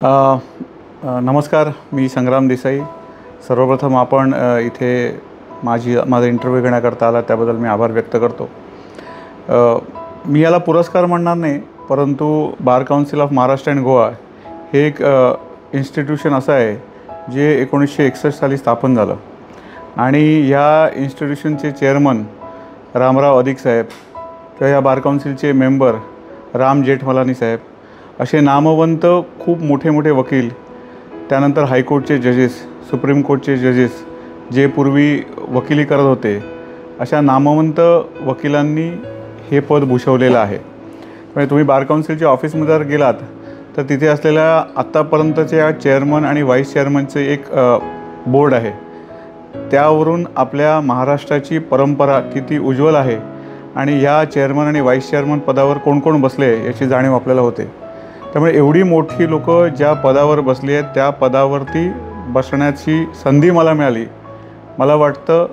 नमस्कार, मी संग्राम देसाई। सर्वप्रथम आपण इथे माझा इंटरव्ह्यू घेण्याकरता आला त्याबद्दल मी आभार व्यक्त करतो। मी याला पुरस्कार म्हणणार नाही, परंतु bar council of Maharashtra and Goa हे एक इन्स्टिट्यूशन असं आहे जे 1961 साली स्थापन झालं आणि या इन्स्टिट्यूशनचे चेअरमन रामराव अधिक साहेब किंवा या बार काउन्सिलचे मेंबर राम जेठमलानी साहेब असे नामवंत खूप मोठे मोठे वकील, त्यानंतर हायकोर्टचे जजेस, सुप्रीम कोर्टचे जजेस जे पूर्वी वकिली करत होते, अशा नामवंत वकिलांनी हे पद भूषवलेलं आहे। म्हणजे तुम्ही बार काउन्सिलच्या ऑफिसमध्ये जर गेलात तर तिथे असलेल्या आत्तापर्यंतच्या चेअरमन आणि व्हाईस चेअरमनचे एक बोर्ड आहे। त्यावरून आपल्या महाराष्ट्राची परंपरा किती उज्ज्वल आहे आणि या चेअरमन आणि व्हाईस चेअरमन पदावर कोण कोण बसले याची जाणीव आपल्याला होते। त्यामुळे एवढी मोठी लोकं ज्या पदावर बसली आहेत त्या पदावरती बसण्याची संधी मला मिळाली। मला वाटतं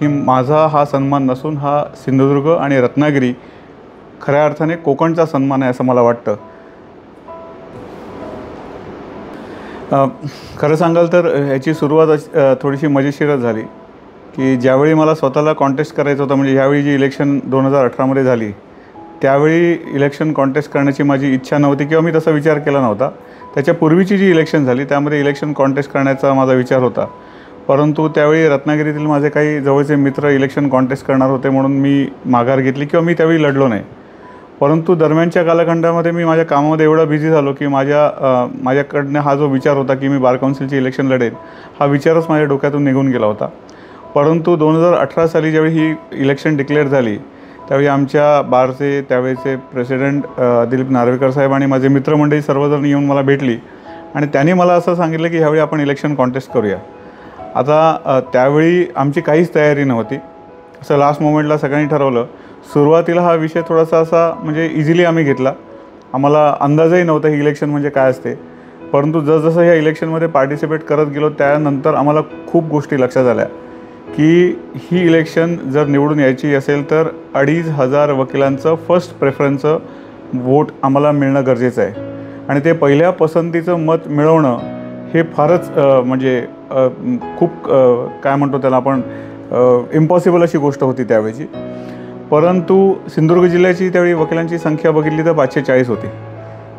ही माझा हा सन्मान नसून हा सिंधुदुर्ग आणि रत्नागिरी खऱ्या अर्थाने कोकणचा सन्मान आहे असं मला वाटतं। खरं सांगाल तर ह्याची सुरुवात थोडीशी मजेशीरच झाली की ज्यावेळी मला स्वतःला कॉन्टेस्ट करायचं होतं, म्हणजे ह्यावेळी जी इलेक्शन 2018मध्ये झाली त्यावेळी इलेक्शन कॉन्टेस्ट करण्याची माझी इच्छा नव्हती किंवा मी तसा विचार केला नव्हता। त्याच्यापूर्वीची जी इलेक्शन झाली त्यामध्ये इलेक्शन कॉन्टेस्ट करण्याचा माझा विचार होता, परंतु त्यावेळी रत्नागिरीतील माझे काही जवळचे मित्र इलेक्शन कॉन्टेस्ट करणार होते म्हणून मी माघार घेतली किंवा मी त्यावेळी लढलो नाही। परंतु दरम्यानच्या कालखंडामध्ये मी माझ्या कामामध्ये एवढा बिझी झालो की माझ्याकडनं हा जो विचार होता की मी बार काउन्सिलची इलेक्शन लढेन हा विचारच माझ्या डोक्यातून निघून गेला होता। परंतु 2018 साली ज्यावेळी ही इलेक्शन डिक्लेअर झाली त्यावेळी आमच्या बारचे त्यावेळेचे प्रेसिडेंट दिलीप नार्वेकर साहेब आणि माझे मित्रमंडळी सर्वजण येऊन मला भेटली आणि त्यांनी मला असं सांगितलं की ह्यावेळी आपण इलेक्शन कॉन्टेस्ट करूया। आता त्यावेळी आमची काहीच तयारी नव्हती, असं लास्ट मोमेंटला सगळ्यांनी ठरवलं। सुरुवातीला हा विषय थोडासा असा म्हणजे इझिली आम्ही घेतला, आम्हाला अंदाजही नव्हता ही इलेक्शन म्हणजे काय असते। परंतु जसजसं ह्या इलेक्शनमध्ये पार्टिसिपेट करत गेलो त्यानंतर आम्हाला खूप गोष्टी लक्षात आल्या की ही इलेक्शन जर निवडून यायची असेल तर 2500 वकिलांचं फर्स्ट प्रेफरन्सचं वोट आम्हाला मिळणं गरजेचं आहे आणि ते पहिल्या पसंतीचं मत मिळवणं हे फारच म्हणजे खूप काय म्हणतो त्याला आपण इम्पॉसिबल अशी गोष्ट होती त्यावेळची। परंतु सिंधुदुर्ग जिल्ह्याची त्यावेळी वकिलांची संख्या बघितली तर 540 होती,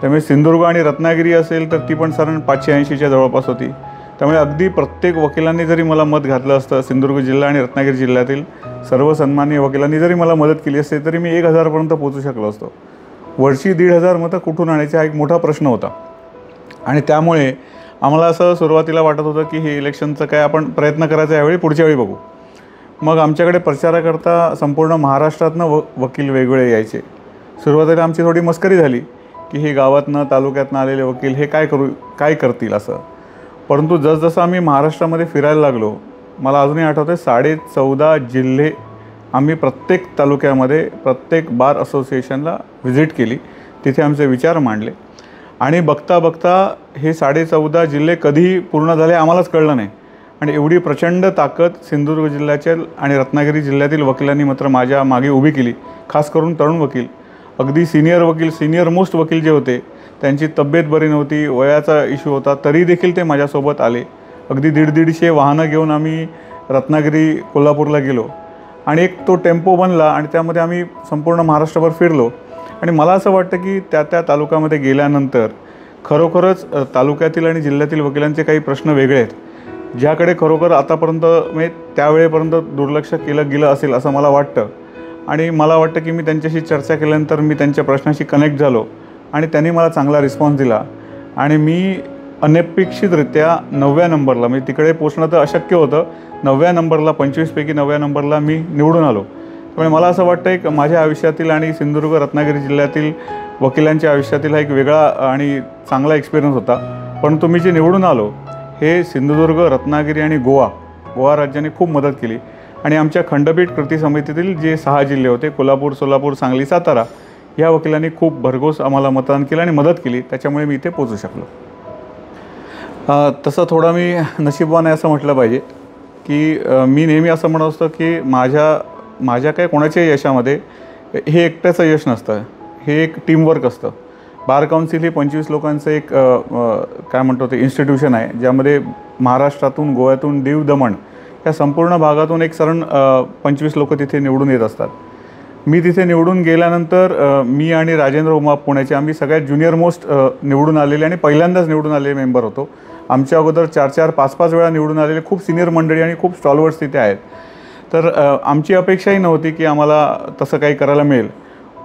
त्यामुळे सिंधुदुर्ग आणि रत्नागिरी असेल तर ती पण साधारण 580च्या जवळपास होती। त्यामुळे अगदी प्रत्येक वकिलांनी जरी मला मत घातलं असतं, सिंधुदुर्ग जिल्हा आणि रत्नागिरी जिल्ह्यातील सर्व सन्माननीय वकिलांनी जरी मला मदत केली असते तरी मी 1000 पर्यंत पोहोचू शकलो असतो। वर्षी 1500 मतं कुठून आणायचे हा एक मोठा प्रश्न होता आणि त्यामुळे आम्हाला असं सुरुवातीला वाटत होतं की हे इलेक्शनचं काय आपण प्रयत्न करायचा यावेळी, पुढच्या वेळी बघू। मग आमच्याकडे प्रचाराकरता संपूर्ण महाराष्ट्रातनं वकील वेगवेगळे यायचे। सुरुवातीला आमची थोडी मस्करी झाली की हे गावातनं तालुक्यातनं आलेले वकील हे काय करतील असं। परंतु जसजसं आम्ही महाराष्ट्रामध्ये फिरायला लागलो, मला अजूनही आठवतं 14.5 जिल्हे आम्ही प्रत्येक तालुक्यामध्ये प्रत्येक बार असोसिएशनला व्हिजिट केली, तिथे आमचे विचार मांडले आणि बघता बघता हे 14.5 जिल्हे कधी पूर्ण झाले आम्हालाच कळलं नाही आणि एवढी प्रचंड ताकद सिंधुदुर्ग जिल्ह्याच्या आणि रत्नागिरी जिल्ह्यातील वकिलांनी मात्र माझ्या मागे उभी केली। खास करून तरुण वकील, अगदी सिनियर वकील, सिनियर मोस्ट वकील जे होते त्यांची तब्येत बरी नव्हती, वयाचा इश्यू होता, तरी देखील ते माझ्यासोबत आले। अगदी 150 वाहनं घेऊन आम्ही रत्नागिरी कोल्हापूरला गेलो आणि एक तो टेम्पो बनला आणि त्यामध्ये आम्ही संपूर्ण महाराष्ट्रभर फिरलो आणि मला असं वाटतं की त्या तालुक्यामध्ये गेल्यानंतर खरोखरच तालुक्यातील आणि जिल्ह्यातील वकिलांचे काही प्रश्न वेगळे आहेत ज्याकडे खरोखर आतापर्यंत म्हणजे त्यावेळेपर्यंत दुर्लक्ष केलं गेलं असेल असं मला वाटतं आणि मला वाटतं की मी त्यांच्याशी चर्चा केल्यानंतर मी त्यांच्या प्रश्नाशी कनेक्ट झालो आणि त्यांनी मला चांगला रिस्पॉन्स दिला आणि मी अनपेक्षितरित्या 9व्या नंबरला, म्हणजे तिकडे पोचणं तर अशक्य होतं, 9व्या नंबरला 25 पैकी 9व्या नंबरला मी निवडून आलो। त्यामुळे मला असं वाटतं एक माझ्या आयुष्यातील आणि सिंधुदुर्ग रत्नागिरी जिल्ह्यातील वकिलांच्या आयुष्यातील हा एक वेगळा आणि चांगला एक्सपिरियन्स होता। परंतु मी जे निवडून आलो हे सिंधुदुर्ग, रत्नागिरी आणि गोवा राज्याने खूप मदत केली आणि आमच्या खंडपीठ कृती समितीतील जे 6 जिल्हे होते कोल्हापूर, सोलापूर, सांगली, सातारा या वकिलांनी खूप भरघोस आम्हाला मतदान केलं आणि मदत केली, त्याच्यामुळे मी इथे पोचू शकलो। तसं थोडा मी नशीबवान आहे असं म्हटलं पाहिजे की मी नेहमी असं म्हणत असतो की माझ्या काय कोणाच्याही यशामध्ये हे एकट्याचं यश नसतं, हे एक टीमवर्क असतं। बार काउन्सिल हे 25 लोकांचं एक काय म्हणतो ते इन्स्टिट्यूशन आहे, ज्यामध्ये महाराष्ट्रातून, गोव्यातून, दीव दमण या संपूर्ण भागातून एक सरण 25 लोक तिथे निवडून येत असतात. मी तिथे निवडून गेल्यानंतर मी आणि राजेंद्र उमाप पुण्याचे आम्ही सगळ्यात ज्युनियर मोस्ट निवडून आलेले आणि पहिल्यांदाच निवडून आलेले मेंबर होतो. आमच्या अगोदर 4-4, 5-5 वेळा निवडून आलेले खूप सिनियर मंडळी आणि खूप स्टॉलवर्ड्स तिथे आहेत. तर आमची अपेक्षाही नव्हती की आम्हाला तसं काही करायला मिळेल.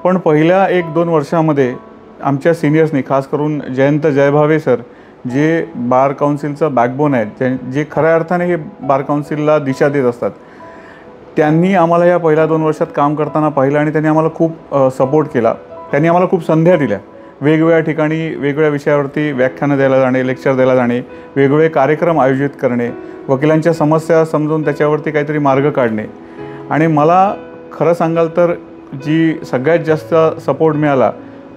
पण पहिल्या 1-2 वर्षामध्ये आमच्या सिनियर्सनी, खास करून जयंत जयभावे सर, जे बार काउन्सिलचं बॅकबोन आहेत, जे खऱ्या अर्थाने हे बार काउन्सिलला दिशा देत असतात, त्यांनी आम्हाला या पहिल्या 2 वर्षात काम करताना पाहिलं आणि त्यांनी आम्हाला खूप सपोर्ट केला. त्यांनी आम्हाला खूप संध्या दिल्या. वेगवेगळ्या ठिकाणी वेगवेगळ्या विषयावरती व्याख्यानं द्यायला जाणे, लेक्चर द्यायला जाणे, वेगवेगळे कार्यक्रम आयोजित करणे, वकिलांच्या समस्या समजून त्याच्यावरती काहीतरी मार्ग काढणे. आणि मला खरं सांगाल तर जी सगळ्यात जास्त सपोर्ट मिळाला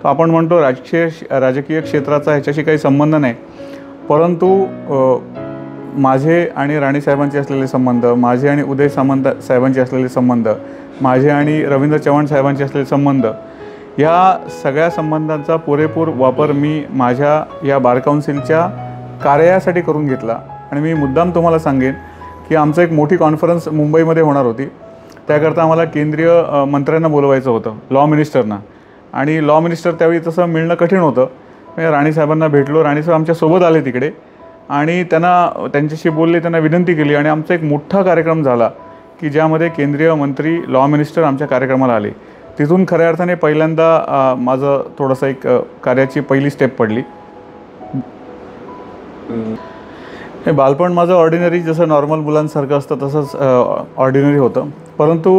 तो आपण म्हणतो राजकीय क्षेत्राचा ह्याच्याशी काही संबंध नाही, परंतु माझे आणि राणीसाहेबांचे असलेले संबंध, माझे आणि उदय सामंत साहेबांचे असलेले संबंध, माझे आणि रवींद्र चव्हाण साहेबांचे असलेले संबंध, या सगळ्या संबंधांचा पुरेपूर वापर मी माझ्या या बार काउन्सिलच्या कार्यासाठी करून घेतला. आणि मी मुद्दाम तुम्हाला सांगेन की आमचं एक मोठी कॉन्फरन्स मुंबईमध्ये होणार होती. त्याकरता आम्हाला केंद्रीय मंत्र्यांना बोलवायचं होतं, लॉ मिनिस्टरना. आणि लॉ मिनिस्टर त्यावेळी तसं मिळणं कठीण होतं. मी राणीसाहेबांना भेटलो. राणीसाहेब आमच्यासोबत आले तिकडे आणि त्यांच्याशी बोलले, त्यांना विनंती केली आणि आमचा एक मोठा कार्यक्रम झाला की ज्यामध्ये केंद्रीय मंत्री, लॉ मिनिस्टर आमच्या कार्यक्रमाला आले. तिथून खऱ्या अर्थाने पहिल्यांदा माझं थोडंसं एक कार्याची पहिली स्टेप पडली. हे बालपण माझं ऑर्डिनरी, जसं नॉर्मल मुलांसारखं असतं तसंच ऑर्डिनरी होतं. परंतु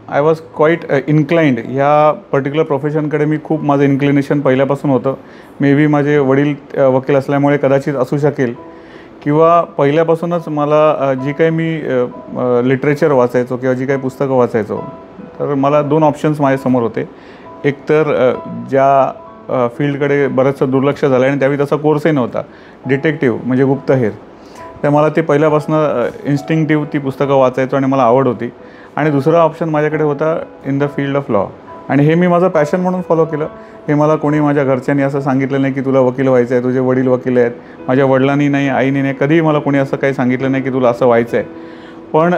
आय वॉज क्वाईट इन्क्लाइंड ह्या पर्टिक्युलर प्रोफेशनकडे. मी खूप माझं इन्क्लिनेशन पहिल्यापासून होतं. मे बी माझे वडील वकील असल्यामुळे कदाचित असू शकेल, किंवा पहिल्यापासूनच मला जी काही मी लिटरेचर वाचायचो किंवा जी काही पुस्तकं वाचायचो, तर मला 2 ऑप्शन्स माझ्यासमोर होते. एक तर ज्या फील्डकडे बरंचसं दुर्लक्ष झालं आणि त्यावेळी तसा कोर्सही नव्हता, डिटेक्टिव्ह म्हणजे गुप्तहेर. तर मला ते पहिल्यापासून इन्स्टिंक्टिव्ह ती पुस्तकं वाचायचो आणि मला आवड होती. आणि दुसरा ऑप्शन माझ्याकडे होता in the field of law. आणि हे मी माझं पॅशन म्हणून फॉलो केलं. हे मला कोणी माझ्या घरच्यांनी असं सांगितलं नाही की तुला वकील व्हायचं आहे, तुझे वडील वकील आहेत. माझ्या वडिलांनी नाही, आईने नाही, कधीही मला कोणी असं काही सांगितलं नाही की तुला असं व्हायचं आहे. पण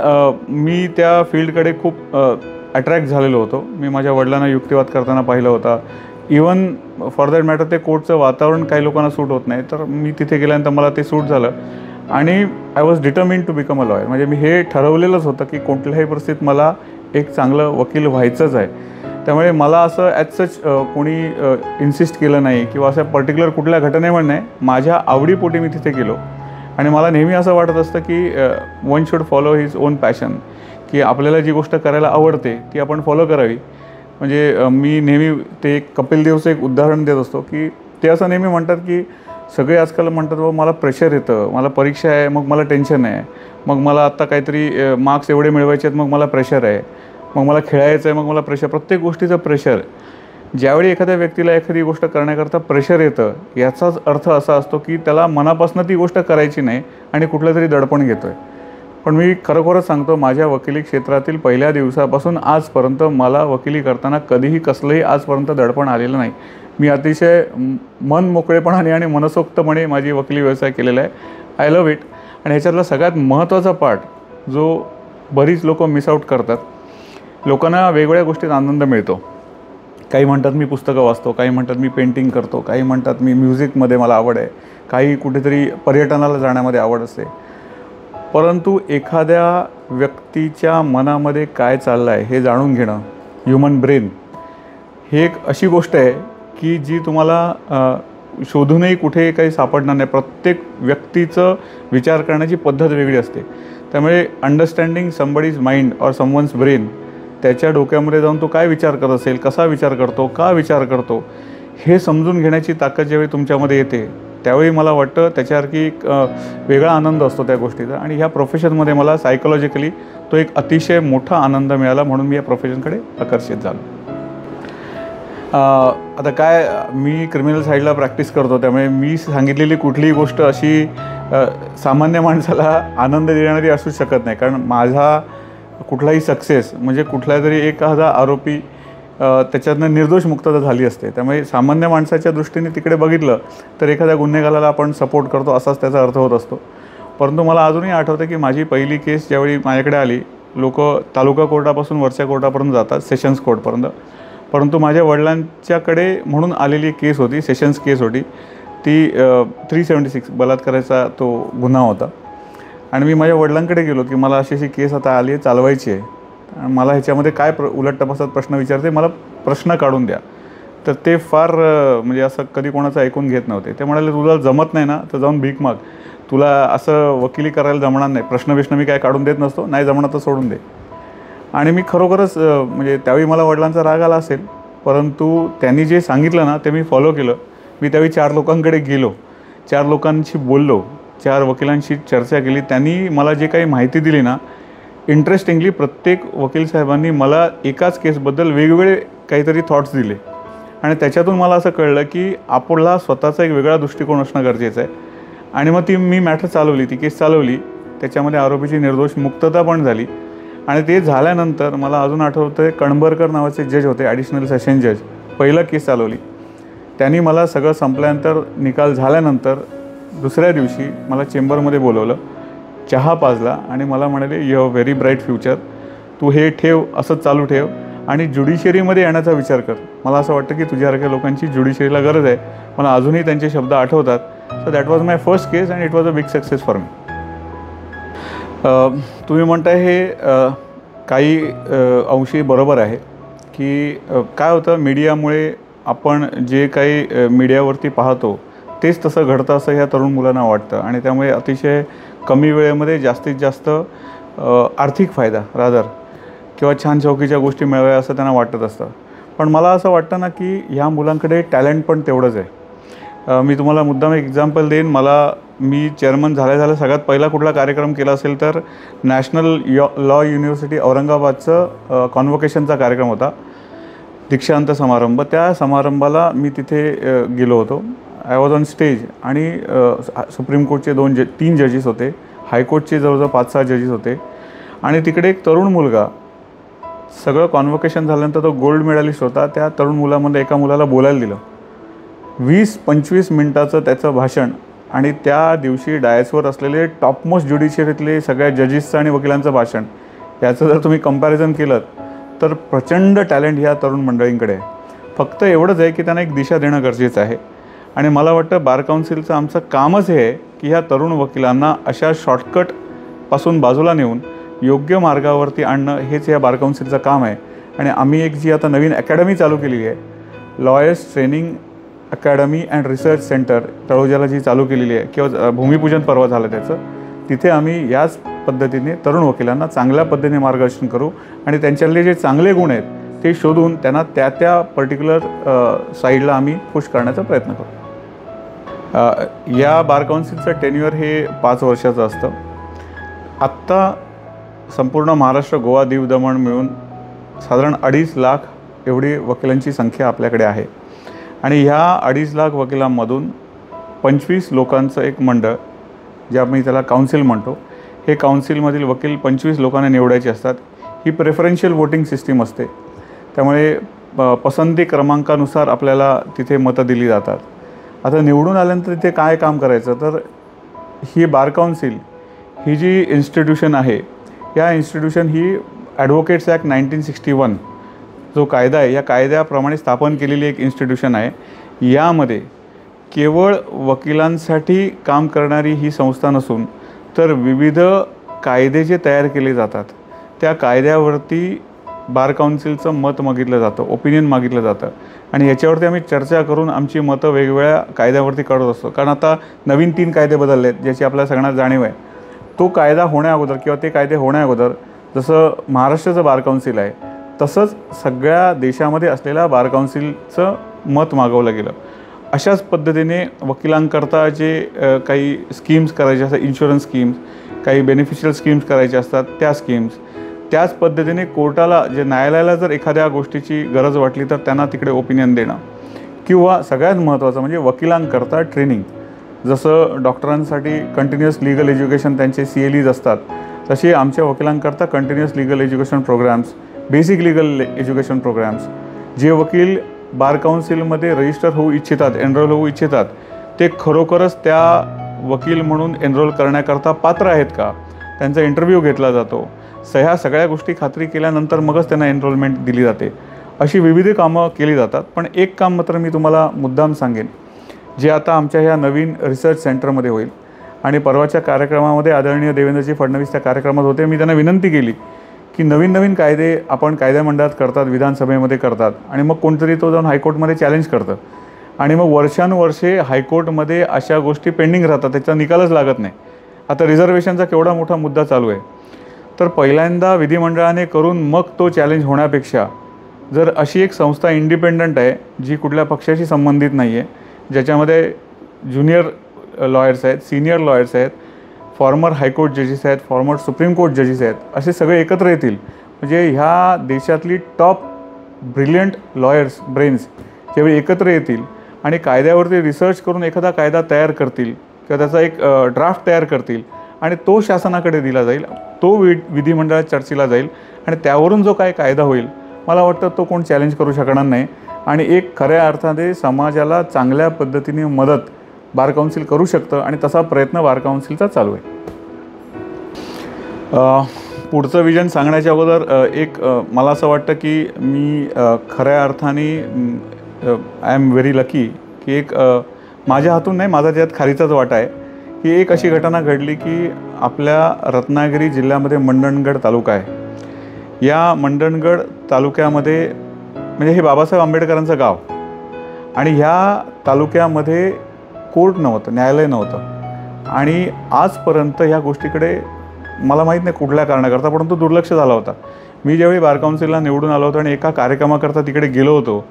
मी त्या फील्डकडे खूप अट्रॅक्ट झालेलो होतो. मी माझ्या वडिलांना युक्तिवाद करताना पाहिलं होतं. इवन फॉर दॅट मॅटर ते कोर्टचं वातावरण काही लोकांना सूट होत नाही, तर मी तिथे गेल्यानंतर मला ते सूट झालं. आणि I was determined to become a lawyer. म्हणजे मी हे ठरवलेलंच होतं की कोणत्याही परिस्थितीत मला एक चांगलं वकील व्हायचंच आहे. त्यामुळे मला असं ॲज सच कोणी इन्सिस्ट केलं नाही किंवा असं पर्टिक्युलर कुठल्या घटनेमुळे नाही, माझ्या आवडीपोटी मी तिथे गेलो. आणि मला नेहमी असं वाटत असतं की one should follow his on passion, की आपल्याला जी गोष्ट करायला आवडते ती आपण फॉलो करावी. म्हणजे मी नेहमी ते कपिल देवचं एक उदाहरण देत असतो की ते असं नेहमी म्हणतात की सगळे आजकाल म्हणतात बाबा मला प्रेशर येतं, मला परीक्षा आहे मग मला टेन्शन आहे, मग मला आत्ता काहीतरी मार्क्स एवढे मिळवायचे आहेत मग मला प्रेशर आहे, मग मला खेळायचं आहे मग मला प्रेशर. प्रत्येक गोष्टीचं प्रेशर. ज्यावेळी एखाद्या व्यक्तीला एखादी गोष्ट करण्याकरता प्रेशर येतं, याचाच अर्थ असा असतो की त्याला मनापासून ती गोष्ट करायची नाही आणि कुठलं तरी दडपण घेतो आहे. पण मी खरोखरच सांगतो, माझ्या वकिली क्षेत्रातील पहिल्या दिवसापासून आजपर्यंत मला वकिली करताना कधीही कसलंही आजपर्यंत दडपण आलेलं नाही. मी अतिशय मन मोकळेपणाने आणि मनसोक्तपणे माझी वकिली व्यवसाय केलेला आहे. I love it. आणि ह्याच्यातला सगळ्यात महत्त्वाचा पार्ट जो बरीच लोक मिस आऊट करतात, लोकांना वेगवेगळ्या गोष्टीत आनंद मिळतो. काही म्हणतात मी पुस्तकं वाचतो, काही म्हणतात मी पेंटिंग करतो, काही म्हणतात मी म्युझिकमध्ये मला आवड आहे, काही कुठेतरी पर्यटनाला जाण्यामध्ये आवड असते. परंतु एखाद्या व्यक्तीच्या मनामध्ये काय चाललं आहे हे जाणून घेणं, ह्युमन ब्रेन, हे एक अशी गोष्ट आहे की जी तुम्हाला शोधूनही कुठे काही सापडणार नाही. प्रत्येक व्यक्तीचं विचार करण्याची पद्धत वेगळी असते. त्यामुळे understanding somebody's mind or someone's brain, त्याच्या डोक्यामध्ये जाऊन तो काय विचार करत असेल, कसा विचार करतो, का विचार करतो, हे समजून घेण्याची ताकद ज्यावेळी तुमच्यामध्ये येते त्यावेळी मला वाटतं त्याच्यासारखी एक वेगळा आनंद असतो त्या गोष्टीचा. आणि ह्या प्रोफेशनमध्ये मला सायकोलॉजिकली तो एक अतिशय मोठा आनंद मिळाला, म्हणून मी या प्रोफेशनकडे आकर्षित झालो. आता काय, मी क्रिमिनल साईडला प्रॅक्टिस करतो, त्यामुळे मी सांगितलेली कुठलीही गोष्ट अशी सामान्य माणसाला आनंद देणारी असू शकत नाही. कारण माझा कुठलाही सक्सेस म्हणजे कुठला तरी एखादा आरोपी त्याच्यातनं निर्दोष मुक्तता झाली असते. त्यामुळे सामान्य माणसाच्या दृष्टीने तिकडे बघितलं तर एखाद्या गुन्हेगाराला आपण सपोर्ट करतो असाच त्याचा अर्थ होत असतो. परंतु मला अजूनही आठवतं की माझी पहिली केस ज्यावेळी माझ्याकडे आली, लोक तालुका कोर्टापासून वरच्या कोर्टापर्यंत जातात, सेशन्स कोर्टपर्यंत. परंतु माझ्या वडिलांच्याकडे म्हणून आलेली केस होती, सेशन्स केस होती ती 376 बलात्काराचा तो गुन्हा होता. आणि मी माझ्या वडिलांकडे गेलो की मला अशी केस आता आली आहे, चालवायची आहे, मला ह्याच्यामध्ये काय उलट तपासात प्रश्न विचारते, मला प्रश्न काढून द्या. तर ते फार म्हणजे असं कधी कोणाचं ऐकून घेत नव्हते. ते म्हणाले, तुला जमत नाही ना तर जाऊन भीक माग, तुला असं वकिली करायला जमणार नाही, प्रश्न मी काय काढून देत नसतो, नाही जमणार तर सोडून दे. आणि मी खरोखरच म्हणजे त्यावेळी मला वडिलांचा राग आला असेल, परंतु त्यांनी जे सांगितलं ना ते मी फॉलो केलं. मी त्यावेळी 4 लोकांकडे गेलो, 4 लोकांशी बोललो, 4 वकिलांशी चर्चा केली. त्यांनी मला जे काही माहिती दिली ना, इंटरेस्टिंगली प्रत्येक वकील साहेबांनी मला एकाच केसबद्दल वेगवेगळे काहीतरी थॉट्स दिले. आणि त्याच्यातून मला असं कळलं की आपला स्वतःचा एक वेगळा दृष्टिकोन असणं गरजेचं आहे. आणि मग मी मॅटर चालवली, ती केस चालवली. त्याच्यामध्ये आरोपीची निर्दोष मुक्तता पण झाली. आणि ते झाल्यानंतर मला अजून आठवतं आहे, कणबरकर नावाचे जज होते, ॲडिशनल सेशन जज, पहिलं केस चालवली. त्यांनी मला सगळं संपल्यानंतर, निकाल झाल्यानंतर दुसऱ्या दिवशी मला चेंबरमध्ये बोलवलं, चहा पाजला आणि मला म्हणाले, you have very bright future, तू हे ठेव, असंच चालू ठेव आणि ज्युडिशरीमध्ये येण्याचा विचार कर. मला असं वाटतं की तुझ्यासारख्या लोकांची ज्युडिशरीला गरज आहे. मला अजूनही त्यांचे शब्द आठवतात. So that was my first case and it was a big success for me. तुम्ही म्हणताय हे काही अंशी बरोबर आहे की काय होतं, मीडियामुळे आपण जे काही मीडियावरती पाहतो तेच तसं घडतं असं ह्या तरुण मुलांना वाटतं. आणि त्यामुळे अतिशय कमी वेळेमध्ये जास्तीत जास्त आर्थिक फायदा रादर किंवा छान चौकीच्या गोष्टी मिळाव्या असं त्यांना वाटत असतं. पण मला असं वाटतं ना की ह्या मुलांकडे टॅलेंट पण तेवढंच आहे. मी तुम्हाला मुद्दाम एक एक्झाम्पल देईन. मी चेअरमन झाल्या सगळ्यात पहिला कुठला कार्यक्रम केला असेल तर नॅशनल लॉ युनिव्हर्सिटी औरंगाबादचं कॉन्व्होकेशनचा कार्यक्रम होता, दीक्षांत समारंभ. त्या समारंभाला मी तिथे गेलो होतो. आय वॉज ऑन स्टेज आणि सुप्रीम कोर्टचे 3 जजेस होते, हायकोर्टचे जवळजवळ 5-6 जजेस होते. आणि तिकडे एक तरुण मुलगा, सगळं कॉन्व्होकेशन झाल्यानंतर तो गोल्ड मेडलिस्ट होता, त्या तरुण मुलामध्ये एका मुलाला बोलायला दिलं. 20-25 मिनटाचं त्याचं भाषण आणि त्या दिवशी डायसवर असलेले टॉपमोस्ट ज्युडिशरीतले सगळ्या जजेसचं आणि वकिलांचं भाषण, याचं जर तुम्ही कंपॅरिझन केलं तर प्रचंड टॅलेंट ह्या तरुण मंडळींकडे आहे. फक्त एवढंच आहे की त्यांना एक दिशा देणं गरजेचं आहे. आणि मला वाटतं बार काउन्सिलचं आमचं कामच हे आहे की ह्या तरुण वकिलांना अशा शॉर्टकटपासून बाजूला नेऊन योग्य मार्गावरती आणणं हेच या बार काउन्सिलचं काम आहे. आणि आम्ही एक जी आता नवीन अकॅडमी चालू केलेली आहे, lawyers training academy and research centre तळोजाला जी चालू केलेली आहे, किंवा भूमिपूजन परवा झालं त्याचं, तिथे आम्ही याच पद्धतीने तरुण वकिलांना चांगल्या पद्धतीने मार्गदर्शन करू आणि त्यांच्यातले जे चांगले गुण आहेत ते शोधून त्यांना त्या पर्टिक्युलर साईडला आम्ही पुश करण्याचा प्रयत्न करू. या बार काउन्सिलचं टेन्युअर हे 5 वर्षाचं असतं. आत्ता संपूर्ण महाराष्ट्र, गोवा, दीव, दमण मिळून साधारण 2.5 लाख एवढी वकिलांची संख्या आपल्याकडे आहे. आणि ह्या 2.5 लाख वकिलांमधून 25 लोकांचं एक मंडळ, जे आम्ही त्याला काउन्सिल म्हणतो, हे काउन्सिलमधील वकील 25 लोकांना निवडायचे असतात. ही प्रेफरन्शियल वोटिंग सिस्टीम असते. त्यामुळे पसंती क्रमांकानुसार आपल्याला तिथे मतं दिली जातात. आता निवडून आल्यानंतर तिथे काय काम करायचं, तर ही बार काउन्सिल ही जी इन्स्टिट्यूशन आहे, या इन्स्टिट्यूशन ही ॲडव्होकेट्स ॲक्ट 1961 जो कायदा आहे, या कायद्याप्रमाणे स्थापन केलेली एक इन्स्टिट्यूशन आहे. यामध्ये केवळ वकिलांसाठी काम करणारी ही संस्था नसून तर विविध कायदे जे तयार केले जातात त्या कायद्यावरती बार काउन्सिलचं मत मागितलं जातं, ओपिनियन मागितलं जातं. आणि याच्यावरती आम्ही चर्चा करून आमची मतं वेगवेगळ्या कायद्यावरती काढत असतो. कारण आता नवीन 3 कायदे बदलले आहेत ज्याची आपल्याला सगळ्यांना जाणीव आहे. तो कायदा होण्याअगोदर किंवा ते कायदे होण्याअगोदर जसं महाराष्ट्राचं बार काउन्सिल आहे तसंच सगळ्या देशामध्ये असलेल्या बार काउन्सिलचं मत मागवलं गेलं. अशाच पद्धतीने वकिलांकरता जे काही स्कीम्स करायचे असतात, इन्शुरन्स स्कीम्स, काही बेनिफिशियल स्कीम्स करायचे असतात त्या स्कीम्स, त्याच पद्धतीने कोर्टाला जे न्यायालयाला जर एखाद्या गोष्टीची गरज वाटली तर त्यांना तिकडे ओपिनियन देणं, किंवा सगळ्यात महत्त्वाचं म्हणजे वकिलांकरता ट्रेनिंग. जसं डॉक्टरांसाठी कंटिन्युअस लीगल एज्युकेशन त्यांचे CLEs असतात, तसे आमच्या वकिलांकरता continuous legal education programmes, basic legal education programmes, जे वकील बार काउन्सिलमध्ये रजिस्टर होऊ इच्छितात, एनरोल होऊ इच्छितात, ते खरोखरच त्या वकील म्हणून एनरोल करण्याकरता पात्र आहेत का, त्यांचा इंटरव्ह्यू घेतला जातो. ह्या सगळ्या गोष्टी खात्री केल्यानंतर मगच त्यांना एनरोलमेंट दिली जाते. अशी विविध कामं केली जातात. पण एक काम मात्र मी तुम्हाला मुद्दाम सांगेन, जे आता आमच्या ह्या नवीन रिसर्च सेंटरमध्ये होईल. आणि परवाच्या कार्यक्रमामध्ये आदरणीय देवेंद्रजी फडणवीस त्या कार्यक्रमात होते. मी त्यांना विनंती केली की नवीन नवीन कायदे आपण कायदा मंडळात करतात, विधानसभेमध्ये करतात, आणि मग कोणतरी तो जाऊन हायकोर्टमध्ये चॅलेंज करतं, आणि मग वर्षानुवर्षे हायकोर्टमध्ये अशा गोष्टी पेंडिंग राहतात, त्याचा निकालच लागत नाही. आता रिझर्वेशनचा केवढा मोठा मुद्दा चालू आहे. तर पहिल्यांदा विधिमंडळाने करून मग तो चॅलेंज होण्यापेक्षा जर अशी एक संस्था इंडिपेंडंट आहे, जी कुठल्या पक्षाशी संबंधित नाही आहे, ज्याच्यामध्ये ज्युनियर लॉयर्स आहेत, सिनियर लॉयर्स आहेत, फॉर्मर हायकोर्ट जजेस आहेत, फॉर्मर सुप्रीम कोर्ट जजेस आहेत, असे सगळे एकत्र येतील, म्हणजे ह्या देशातली टॉप ब्रिलियंट लॉयर्स ब्रेन्स जेव्हा एकत्र येतील आणि कायद्यावरती रिसर्च करून एखादा कायदा तयार करतील किंवा त्याचा एक ड्राफ्ट तयार करतील आणि तो शासनाकडे दिला जाईल, तो विधिमंडळात चर्चेला जाईल, आणि त्यावरून जो काय कायदा होईल, मला वाटतं तो कोण चॅलेंज करू शकणार नाही. आणि एक खऱ्या अर्थाने समाजाला चांगल्या पद्धतीने मदत बार काउन्सिल करू शकतं, आणि तसा प्रयत्न बार काउन्सिलचा चालू आहे. पुढचं विजन सांगण्याच्या अगोदर एक मला असं वाटतं की मी खऱ्या अर्थाने आय एम व्हेरी लकी की एक माझ्या हातून नाही, माझा त्यात खारीचाच वाटा आहे की एक अशी घटना घडली की आपल्या रत्नागिरी जिल्ह्यामध्ये मंडणगड तालुका आहे. या मंडणगड तालुक्यामध्ये म्हणजे हे बाबासाहेब आंबेडकरांचं गाव, आणि ह्या तालुक्यामध्ये कोर्ट नव्हतं, न्यायालय नव्हतं, आणि आजपर्यंत ह्या गोष्टीकडे मला माहीत नाही कुठल्या कारणाकरता, परंतु दुर्लक्ष झाला होता. मी ज्यावेळी बार काउन्सिलला निवडून आलो होतो आणि एका कार्यक्रमाकरता तिकडे गेलो होतो,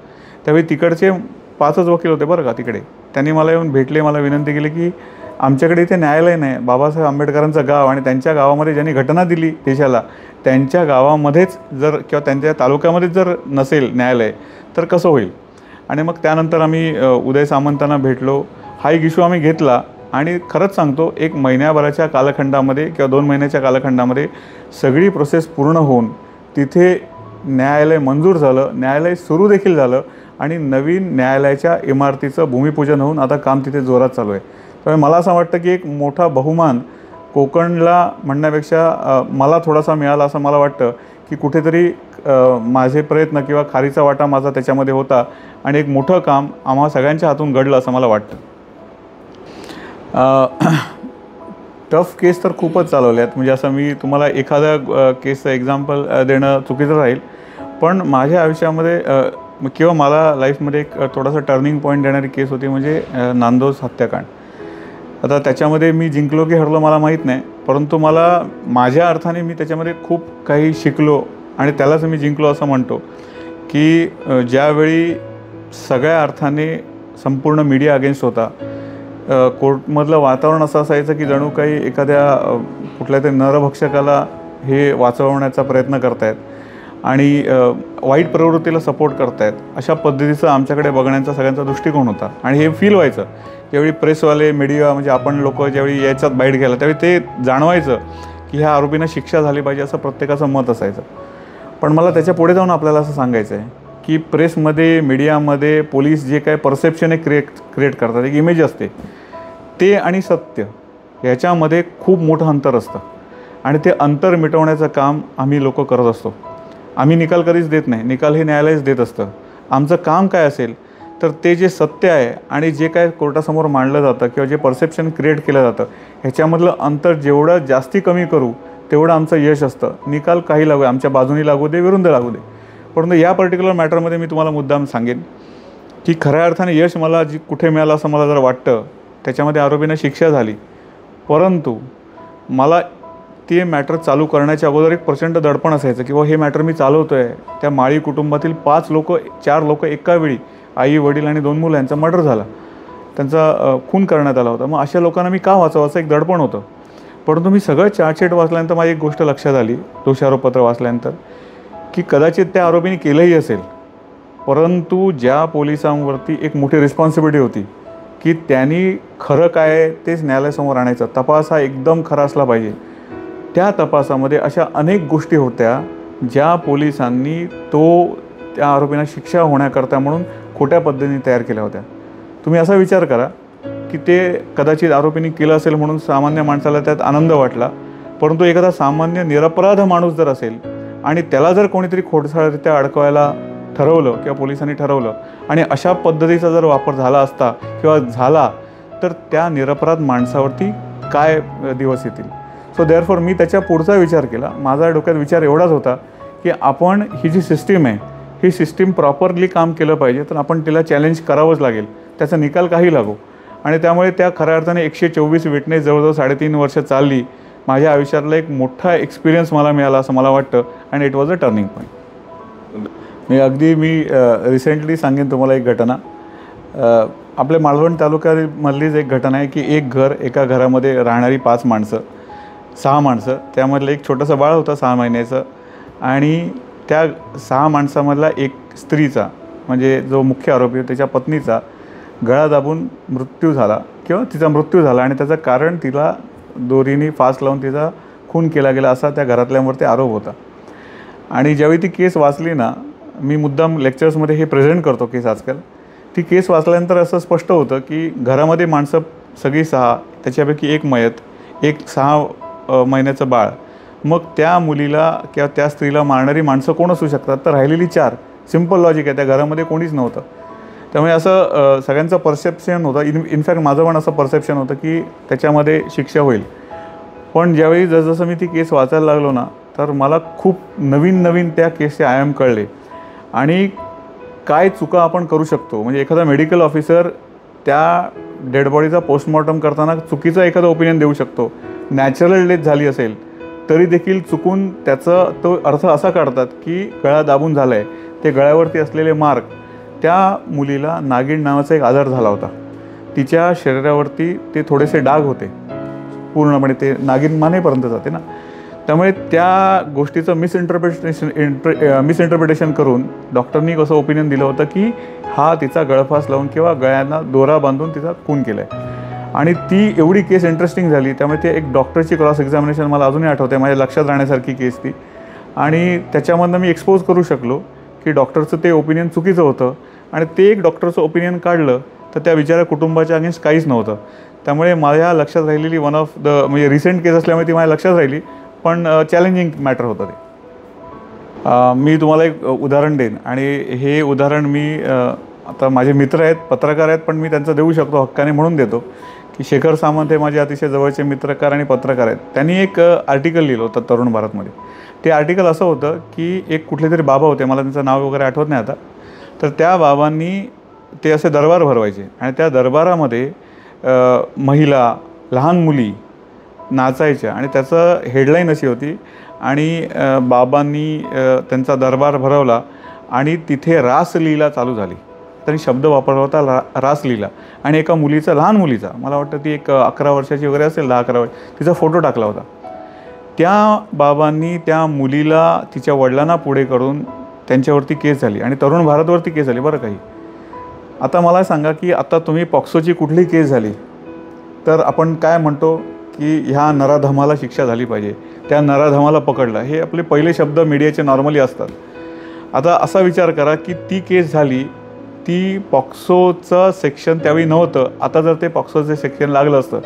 त्यावेळी तिकडचे 5च वकील होते बरं का तिकडे. त्यांनी मला येऊन भेटले, मला विनंती केली की आमच्याकडे इथे न्यायालय नाही, बाबासाहेब आंबेडकरांचं गाव, आणि त्यांच्या गावामध्ये ज्यांनी घटना दिली देशाला, त्यांच्या गावामध्येच जर किंवा त्यांच्या तालुक्यामध्येच जर नसेल न्यायालय तर कसं होईल. आणि मग त्यानंतर आम्ही उदय सामंतांना भेटलो, हा एक इश्यू आम्ही घेतला, आणि खरंच सांगतो 1 महिन्याभराच्या कालखंडामध्ये किंवा 2 महिन्याच्या कालखंडामध्ये सगळी प्रोसेस पूर्ण होऊन तिथे न्यायालय मंजूर झालं, न्यायालय सुरू देखील झालं, आणि नवीन न्यायालयाच्या इमारतीचं भूमिपूजन होऊन आता काम तिथे जोरात चालू आहे. त्यामुळे मला असं वाटतं की एक मोठा बहुमान कोकणला म्हणण्यापेक्षा मला थोडासा मिळाला असं मला वाटतं की कुठेतरी माझे प्रयत्न किंवा खारीचा वाटा माझा त्याच्यामध्ये होता, आणि एक मोठं काम आम्हा सगळ्यांच्या हातून घडलं असं मला वाटतं. टफ केस तर खूपच चालवल्या आहेत, म्हणजे असं मी तुम्हाला एखाद्या केसचं एक्झाम्पल देणं चुकीचं राहील, पण माझ्या आयुष्यामध्ये किंवा मला लाईफमध्ये एक थोडासा टर्निंग पॉईंट देणारी केस होती, म्हणजे नांदोज हत्याकांड. आता त्याच्यामध्ये मी जिंकलो की हरलो मला माहीत नाही, परंतु मला माझ्या अर्थाने मी त्याच्यामध्ये खूप काही शिकलो, आणि त्यालाच मी जिंकलो असं म्हणतो. की ज्यावेळी सगळ्या अर्थाने संपूर्ण मीडिया अगेन्स्ट होता, कोर्टमधलं वातावरण असं असायचं की जणू काही एखाद्या कुठल्या तरी नरभक्षकाला हे वाचवण्याचा प्रयत्न करतायत आणि वाईट प्रवृत्तीला सपोर्ट करतायत, अशा पद्धतीचं आमच्याकडे बघण्याचा सगळ्यांचा दृष्टिकोन होता. आणि हे फील व्हायचं ज्यावेळी प्रेसवाले, मीडिया, म्हणजे आपण लोक ज्यावेळी याच्यात बाईट घ्यायला, त्यावेळी ते जाणवायचं की ह्या आरोपींना शिक्षा झाली पाहिजे असं प्रत्येकाचं मत असायचं. पण मला त्याच्या पुढे जाऊन आपल्याला असं सांगायचं आहे की प्रेसमध्ये, मीडियामध्ये पोलीस जे काय परसेप्शन क्रिएट करतात, एक इमेज असते, ते आणि सत्य ह्याच्यामध्ये खूप मोठं अंतर असतं, आणि ते अंतर मिटवण्याचं काम आम्ही लोक करत असतो. आम्ही निकाल कधीच देत नाही, निकाल हे न्यायालयच देत असतं. आमचं काम काय असेल तर ते जे सत्य आहे आणि जे काय कोर्टासमोर मांडलं जातं किंवा जे परसेप्शन क्रिएट केलं जातं ह्याच्यामधलं अंतर जेवढं जास्ती कमी करू तेवढं आमचं यश असतं. निकाल काही लागू, आमच्या बाजूनी लागू दे, विरुद्ध लागू दे, परंतु या पर्टिक्युलर मॅटरमध्ये मी तुम्हाला मुद्दाम सांगेन की खऱ्या अर्थाने यश मला कुठे मिळालं असं मला जर वाटतं, त्याच्यामध्ये आरोपींना शिक्षा झाली, परंतु मला ते मॅटर चालू करण्याच्या अगोदर एक प्रचंड दडपण असायचं की हे मॅटर मी चालवतो आहे. त्या माळी कुटुंबातील 4 लोक एका वेळी, आई, वडील आणि 2 मुलं यांचा मर्डर झाला, त्यांचा खून करण्यात आला होता. मग अशा लोकांना मी का वाचवावं असं एक दडपण होतं. परंतु मी सगळं चार्जशीट वाचल्यानंतर माझी एक गोष्ट लक्षात आली, दोषारोपपत्र वाचल्यानंतर, की कदाचित त्या आरोपींनी केलंही असेल, परंतु ज्या पोलिसांवरती एक मोठी रिस्पॉन्सिबिलिटी होती की त्यांनी खरं काय तेच न्यायालयासमोर आणायचं, तपास हा एकदम खरा असला पाहिजे, त्या तपासामध्ये अशा अनेक गोष्टी होत्या ज्या पोलिसांनी त्या आरोपींना शिक्षा होण्याकरता म्हणून खोट्या पद्धतीने तयार केल्या होत्या. तुम्ही असा विचार करा की ते कदाचित आरोपींनी केलं असेल म्हणून सामान्य माणसाला त्यात आनंद वाटला, परंतु एखादा सामान्य निरपराध माणूस जर असेल आणि त्याला जर कोणीतरी खोडसाळरित्या अडकवायला ठरवलं किंवा पोलिसांनी ठरवलं आणि अशा पद्धतीचा जर वापर झाला असता किंवा झाला तर त्या निरपराध माणसावरती काय दिवस येतील. सो देअरफॉर मी त्याच्या पुढचा विचार केला. माझा डोक्यात विचार एवढाच होता की आपण ही जी सिस्टीम आहे ही सिस्टीम प्रॉपरली काम केलं पाहिजे, तर आपण तिला चॅलेंज करावंच लागेल, त्याचा निकाल काही लागो. आणि त्यामुळे त्या खऱ्या अर्थाने 124 विटनेस जवळजवळ 3.5 वर्ष चालली. माझ्या आयुष्यातला एक मोठा एक्सपिरियन्स मला मिळाला असं मला वाटतं and it was a turning point. Me recently सांगेन तुम्हाला एक घटना. आपल्या मालवण तालुक्यामधलीच एक घटना आहे की एक घर, एका घरामध्ये राहणारी 5 माणसं, 6 माणसं, त्यामधलं एक छोटंसं बाळ होतं 6 महिन्याचं आणि त्या 6 माणसामधला एक स्त्रीचा म्हणजे जो मुख्य आरोपी होता त्याच्या पत्नीचा गळा दाबून मृत्यू झाला किंवा तिचा मृत्यू झाला आणि त्याचं कारण तिला दोरीने फास लावून तिचा खून केला गेला असा त्या घरातल्यांवरती आरोप होता. आणि ज्यावेळी ती केस वाचली ना, मी मुद्दाम लेक्चर्समध्ये हे प्रेझेंट करतो केस आजकाल, ती केस वाचल्यानंतर असं स्पष्ट होतं की घरामध्ये माणसं सगळी 6, त्याच्यापैकी एक मयत, एक 6 महिन्याचं बाळ, मग त्या मुलीला किंवा त्या स्त्रीला मारणारी माणसं कोण असू शकतात, तर राहिलेली 4. सिम्पल लॉजिक आहे, त्या घरामध्ये कोणीच नव्हतं. त्यामुळे असं सगळ्यांचं परसेप्शन होतं. इनफॅक्ट माझं पण असं परसेप्शन होतं की त्याच्यामध्ये शिक्षा होईल. पण ज्यावेळी जसजसं मी ती केस वाचायला लागलो ना, तर मला खूप नवीन त्या केसचे आयाम कळले आणि काय चुका आपण करू शकतो. म्हणजे एखादा मेडिकल ऑफिसर त्या डेड बॉडीचा पोस्टमॉर्टम करताना चुकीचा एखादा ओपिनियन देऊ शकतो. नॅचरल डेथ झाली असेल तरी देखील चुकून त्याचा तो अर्थ असा काढतात की गळा दाबून झाला आहे. ते गळ्यावरती असलेले मार्क, त्या मुलीला नागिन नावाचा एक आजार झाला होता. तिच्या शरीरावरती ते थोडेसे डाग होते, पूर्णपणे ते नागिन मानेपर्यंत जाते ना. त्यामुळे त्या गोष्टीचं मिसइंटरप्रिटेशन करून डॉक्टरनी कसं ओपिनियन दिलं होतं की हा तिचा गळफास लावून किंवा गळ्यांना दोरा बांधून तिचा खून केला आहे. आणि ती एवढी केस इंटरेस्टिंग झाली. त्यामुळे ते एक डॉक्टरची क्रॉस एक्झामिनेशन मला अजूनही आठवते, माझ्या लक्षात राहण्यासारखी केस ती. आणि त्याच्यामधनं मी एक्सपोज करू शकलो की डॉक्टरचं ते ओपिनियन चुकीचं होतं आणि ते एक डॉक्टरचं ओपिनियन काढलं तर त्या बिचाऱ्या कुटुंबाच्या अगेन्स्ट काहीच नव्हतं. त्यामुळे माझ्या लक्षात राहिलेली वन ऑफ द म्हणजे रिसेंट केस असल्यामुळे ती माझ्या लक्षात राहिली, पण चॅलेंजिंग मॅटर होतं ते. मी तुम्हाला एक उदाहरण देईन आणि हे उदाहरण मी आता माझे मित्र आहेत, पत्रकार आहेत, पण मी त्यांचं देऊ शकतो हक्काने म्हणून देतो की शेखर सामंत हे माझे अतिशय जवळचे मित्रकार आणि पत्रकार आहेत. त्यांनी एक आर्टिकल लिहिलं होतं तरुण भारतमध्ये. ते आर्टिकल असं होतं की एक कुठले तरी बाबा होते, मला त्यांचं नाव वगैरे आठवत नाही आता, तर त्या बाबांनी ते असे दरबार भरवायचे आणि त्या दरबारामध्ये महिला, लहान मुली नाचायच्या आणि त्याचं हेडलाईन अशी होती आणि बाबांनी त्यांचा दरबार भरवला आणि तिथे रासलीला चालू झाली. त्यांनी शब्द वापरला होता रासलीला आणि एका मुलीचा, लहान मुलीचा, मला वाटतं ती एक 11 वर्षाची वगैरे असेल, 10-11 वर्ष, तिचा फोटो टाकला होता. त्या बाबांनी त्या मुलीला तिच्या वडिलांना पुढे करून त्यांच्यावरती केस झाली आणि तरुण भारतवरती केस झाली बरं काही. आता मला सांगा की आता तुम्ही पॉक्सोची कुठली केस झाली तर आपण काय म्हणतो की ह्या नराधमाला शिक्षा झाली पाहिजे, त्या नराधमाला पकडलं, हे आपले पहिले शब्द मीडियाचे नॉर्मली असतात. आता असा विचार करा की ती केस झाली, ती पॉक्सोचं सेक्शन त्यावेळी नव्हतं. आता जर ते पॉक्सोचं सेक्शन लागलं असतं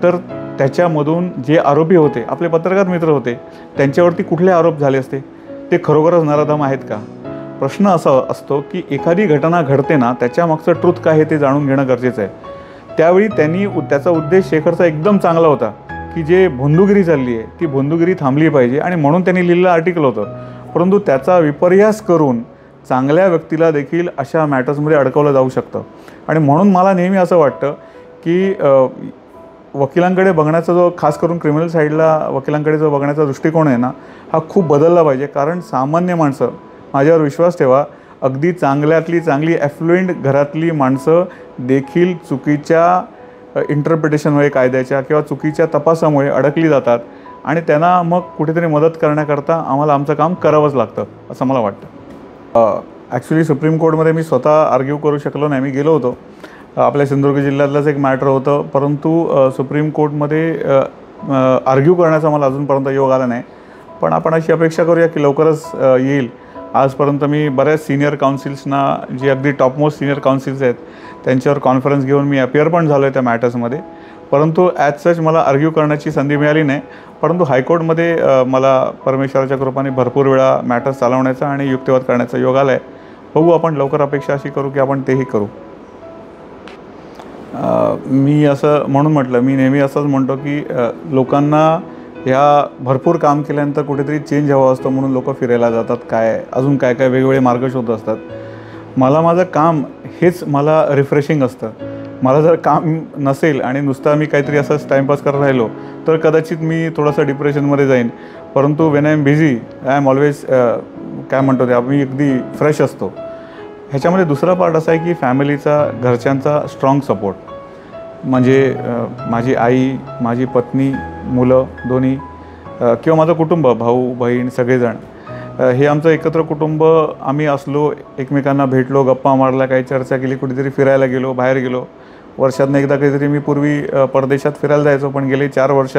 तर त्याच्यामधून जे आरोपी होते, आपले पत्रकार मित्र होते, त्यांच्यावरती कुठले आरोप झाले असते? ते खरोखरच नराधम आहेत का? प्रश्न असा असतो की एखादी घटना घडते ना, त्याच्यामागचं ट्रूथ काय आहे ते जाणून घेणं गरजेचं आहे. त्यावेळी त्याचा उद्देश शेखरचा एकदम चांगला होता की जे भोंदूगिरी चालली आहे ती भोंदूगिरी थांबली पाहिजे आणि म्हणून त्यांनी लिहिलेलं आर्टिकल होतं. परंतु त्याचा विपर्यास करून चांगल्या व्यक्तीला देखील अशा मॅटर्समध्ये अडकवलं जाऊ शकतं. आणि म्हणून मला नेहमी असं वाटतं की वकिलांकडे बघण्याचा जो, खास करून क्रिमिनल साईडला वकिलांकडे जो बघण्याचा दृष्टिकोन आहे ना, हा खूप बदलला पाहिजे. कारण सामान्य माणसं, माझ्यावर विश्वास ठेवा, अगदी चांगल्यातली चांगली ॲफ्लुएंट घरातली माणसं देखील चुकीच्या इंटरप्रिटेशनमुळे कायद्याच्या किंवा चुकीच्या तपासामुळे अडकली जातात आणि त्यांना मग कुठेतरी मदत करण्याकरता आम्हाला आमचं काम करावंच लागतं असं मला वाटतं. ॲक्च्युली सुप्रीम कोर्टमध्ये मी स्वतः आर्ग्यू करू शकलो नाही. मी गेलो होतो, आपल्या सिंधुदुर्ग जिल्ह्यातलंच एक मॅटर होतं, परंतु सुप्रीम कोर्टमध्ये आर्ग्यू करण्याचा मला अजूनपर्यंत योग आला नाही. पण आपण अशी अपेक्षा करूया की लवकरच येईल आजपर्यंत मी बऱ्याच सिनियर काउन्सिल्सना, जे अगदी टॉपमोस्ट सिनियर काउन्सिल्स आहेत, त्यांच्यावर कॉन्फरन्स घेऊन मी अपिअर पण झालो आहे त्या मॅटर्समध्ये. परंतु ॲज सच मला आर्ग्यू करण्याची संधी मिळाली नाही. परंतु हायकोर्टमध्ये मला परमेश्वराच्या कृपाने भरपूर वेळा मॅटर्स चालवण्याचा आणि युक्तिवाद करण्याचा योग आला आहे. बघू, आपण लवकर अपेक्षा अशी करू की आपण तेही करू. मी असं म्हणून म्हटलं, मी नेहमी असंच म्हणतो की लोकांना ह्या भरपूर काम केल्यानंतर कुठेतरी चेंज हवा असतो, म्हणून लोक फिरायला जातात, काय अजून काय काय वेगवेगळे मार्ग शोधत असतात. मला माझं काम हेच मला रिफ्रेशिंग असतं. मला जर काम नसेल आणि नुसतं मी काहीतरी असंच टाईमपास करत राहिलो तर कदाचित मी थोडंसं डिप्रेशनमध्ये जाईन. परंतु when I am busy I am always काय म्हणतो ते, मी अगदी फ्रेश असतो. ह्याच्यामध्ये दुसरा पार्ट असा आहे की फॅमिलीचा, घरच्यांचा स्ट्रॉंग सपोर्ट. म्हणजे माझी आई, माझी पत्नी, मुलं दोन्ही, किंवा माझं कुटुंब, भाऊ बहीण सगळेजण, हे आमचं एकत्र कुटुंब. आम्ही असलो, एकमेकांना भेटलो, गप्पा मारल्या, काही चर्चा केली, कुठेतरी फिरायला गेलो, बाहेर गेलो. वर्षातनं एकदा कधीतरी मी पूर्वी परदेशात फिरायला जायचो, पण गेली 4 वर्ष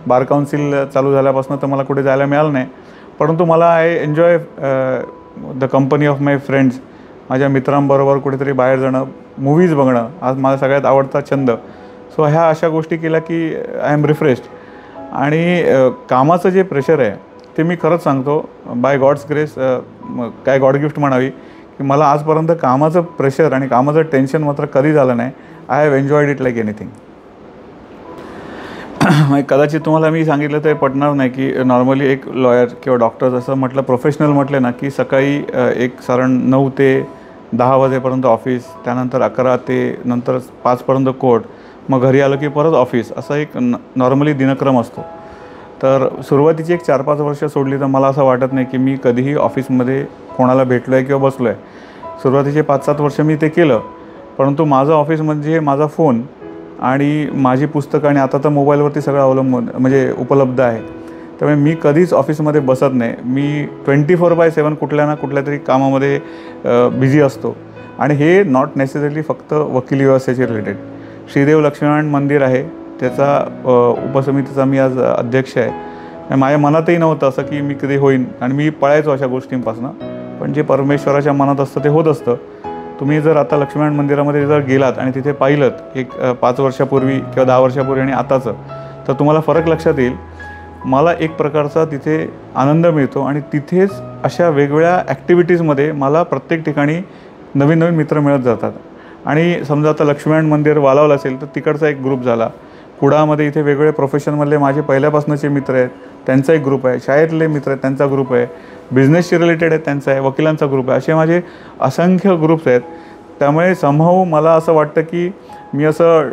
बार काउन्सिल चालू झाल्यापासून तर मला कुठे जायला मिळालं नाही. परंतु मला I enjoy the company of my friends. माझ्या मित्रांबरोबर कुठेतरी बाहेर जाणं, मूव्हीज बघणं आज माझा सगळ्यात आवडता छंद. सो ह्या अशा गोष्टी केल्या की आय एम रिफ्रेश्ड. आणि कामाचं जे प्रेशर आहे ते मी खरंच सांगतो, बाय गॉड्स ग्रेस, काय गॉड गिफ्ट म्हणावी, की मला आजपर्यंत कामाचं प्रेशर आणि कामाचं टेन्शन मात्र कधी झालं नाही. I have enjoyed it like anything. कदाचित तुम्हाला मी सांगितलं तर पटणार नाही की नॉर्मली एक लॉयर किंवा डॉक्टर्स असं म्हटलं, प्रोफेशनल म्हटले ना, की सकाळी एक साधारण 9 ते 10 वाजेपर्यंत ऑफिस, त्यानंतर 11 ते नंतर 5पर्यंत कोर्ट, मग घरी आलं की परत ऑफिस, असा एक नॉर्मली दिनक्रम असतो. तर सुरुवातीची एक 4-5 वर्ष सोडली तर मला असं वाटत नाही की मी कधीही ऑफिसमध्ये कोणाला भेटलो आहे किंवा बसलो आहे. सुरुवातीचे 5-7 वर्ष मी ते केलं. परंतु माझं ऑफिस म्हणजे माझा फोन आणि माझी पुस्तकं, आणि आता तर मोबाईलवरती सगळं अवलंबून म्हणजे उपलब्ध आहे. त्यामुळे मी कधीच ऑफिसमध्ये बसत नाही. मी 24/7 कुठल्या ना कुठल्या तरी कामामध्ये बिझी असतो. आणि हे नॉट नेसेसरली फक्त वकिली व्यवस्थेशी रिलेटेड. श्रीदेव लक्ष्मीनारायण मंदिर आहे, त्याचा उपसमितीचा मी आज अध्यक्ष आहे. माझ्या मनातही नव्हतं असं की मी कधी होईन, आणि मी पळायचो अशा गोष्टींपासून. पण जे परमेश्वराच्या मनात असतं ते होत असतं. तुम्ही जर आता लक्ष्मीनारायण मंदिरामध्ये जर गेलात आणि तिथे पाहिलंत एक 5 वर्षापूर्वी किंवा 10 वर्षापूर्वी आणि आताचं, तर तुम्हाला फरक लक्षात येईल. मला एक प्रकारचा तिथे आनंद मिळतो, आणि तिथेच अशा वेगवेगळ्या ॲक्टिव्हिटीजमध्ये मला प्रत्येक ठिकाणी नवीन नवीन मित्र मिळत जातात. आणि समजा आता लक्ष्मीनारायण मंदिर वालावलं असेल तर तिकडचा एक ग्रुप झाला. कुडामध्ये इथे वेगवेगळे प्रोफेशनमधले माझे पहिल्यापासूनचे मित्र आहेत, त्यांचा एक ग्रुप आहे. शाळेतले मित्र आहेत, त्यांचा ग्रुप आहे. बिझनेसशी रिलेटेड आहे, त्यांचा आहे. वकिलांचा ग्रुप आहे. असे माझे असंख्य ग्रुप्स आहेत. त्यामुळे समहाऊ मला असं वाटतं की मी असं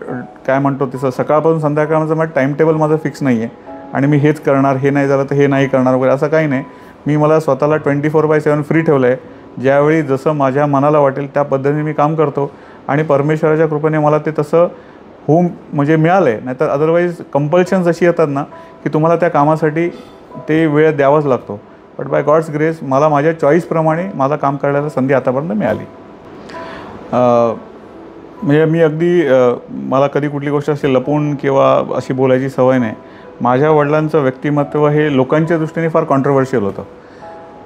काय म्हणतो तसं सकाळपासून संध्याकाळचं माझं टाईम टेबल माझं फिक्स नाही आहे, आणि मी हेच करणार, हे नाही झालं तर हे नाही करणार वगैरे असं काही नाही. मी मला स्वतःला 24/7 फ्री ठेवलं आहे. ज्यावेळी जसं माझ्या मनाला वाटेल त्या पद्धतीने मी काम करतो, आणि परमेश्वराच्या कृपेने मला ते तसं होम म्हणजे मिळालं आहे. नाहीतर अदरवाईज कंपल्शन्स अशी येतात ना की तुम्हाला त्या कामासाठी ते वेळ द्यावाच लागतो. बट बाय गॉड्स ग्रेस मला माझ्या चॉईसप्रमाणे माझं काम करायला संधी आतापर्यंत मिळाली. म्हणजे मी अगदी मला कधी कुठली गोष्ट अशी लपवून किंवा अशी बोलायची सवय नाही. माझ्या वडिलांचं व्यक्तिमत्व हे लोकांच्या दृष्टीने फार कॉन्ट्रोवर्शियल होतं.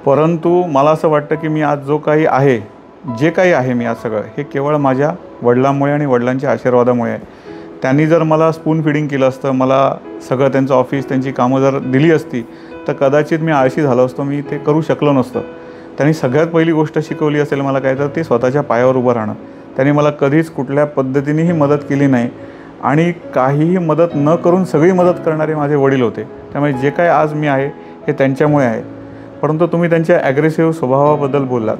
परंतु मला असं वाटतं की मी आज जो काही आहे, जे काही आहे मी आज सगळं, हे केवळ माझ्या वडिलांमुळे आणि वडिलांच्या आशीर्वादामुळे आहे. त्यांनी जर मला स्पून फिडिंग केलं असतं, मला सगळं त्यांचं ऑफिस, त्यांची कामं जर दिली असती, तर कदाचित मी आळशी झालो असतो, मी ते करू शकलो नसतं. त्यांनी सगळ्यात पहिली गोष्ट शिकवली असेल मला काय, तर ते स्वतःच्या पायावर उभं राहणं. त्यांनी मला कधीच कुठल्या पद्धतीनेही मदत केली नाही, आणि काहीही मदत न करून सगळी मदत करणारे माझे वडील होते. त्यामुळे जे काय आज मी आहे हे त्यांच्यामुळे आहे. परंतु तुम्ही त्यांच्या ॲग्रेसिव्ह स्वभावाबद्दल बोललात.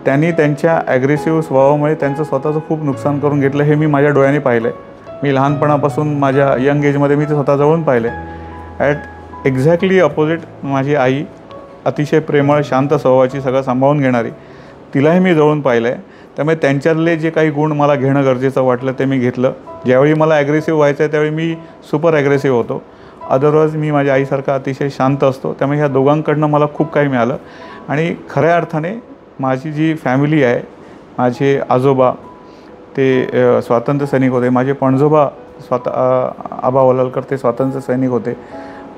त्यांनी त्यांच्या ॲग्रेसिव्ह स्वभावामुळे त्यांचं स्वतःचं खूप नुकसान करून घेतलं, हे मी माझ्या डोळ्याने पाहिलं आहे. मी लहानपणापासून माझ्या यंग एजमध्ये मी ते स्वतः जवळून पाहिले. ॲट एक्झॅक्टली अपोजिट माझी आई, अतिशय प्रेमळ, शांत स्वभावाची, सगळं सांभाळून घेणारी, तिलाही मी जवळून पाहिलं आहे. त्यामुळे त्यांच्यातले जे काही गुण मला घेणं गरजेचं वाटलं ते मी घेतलं. ज्यावेळी मला ॲग्रेसिव्ह व्हायचं आहे त्यावेळी मी सुपर ॲग्रेसिव्ह होतो. अदरवाईज मी माझ्या आईसारखा अतिशय शांत असतो. त्यामुळे ह्या दोघांकडनं मला खूप काही मिळालं. आणि खऱ्या अर्थाने माझी जी फॅमिली आहे, माझे आजोबा ते स्वातंत्र्य सैनिक होते, माझे पणजोबा आबा वलालकर ते स्वातंत्र्य सैनिक होते,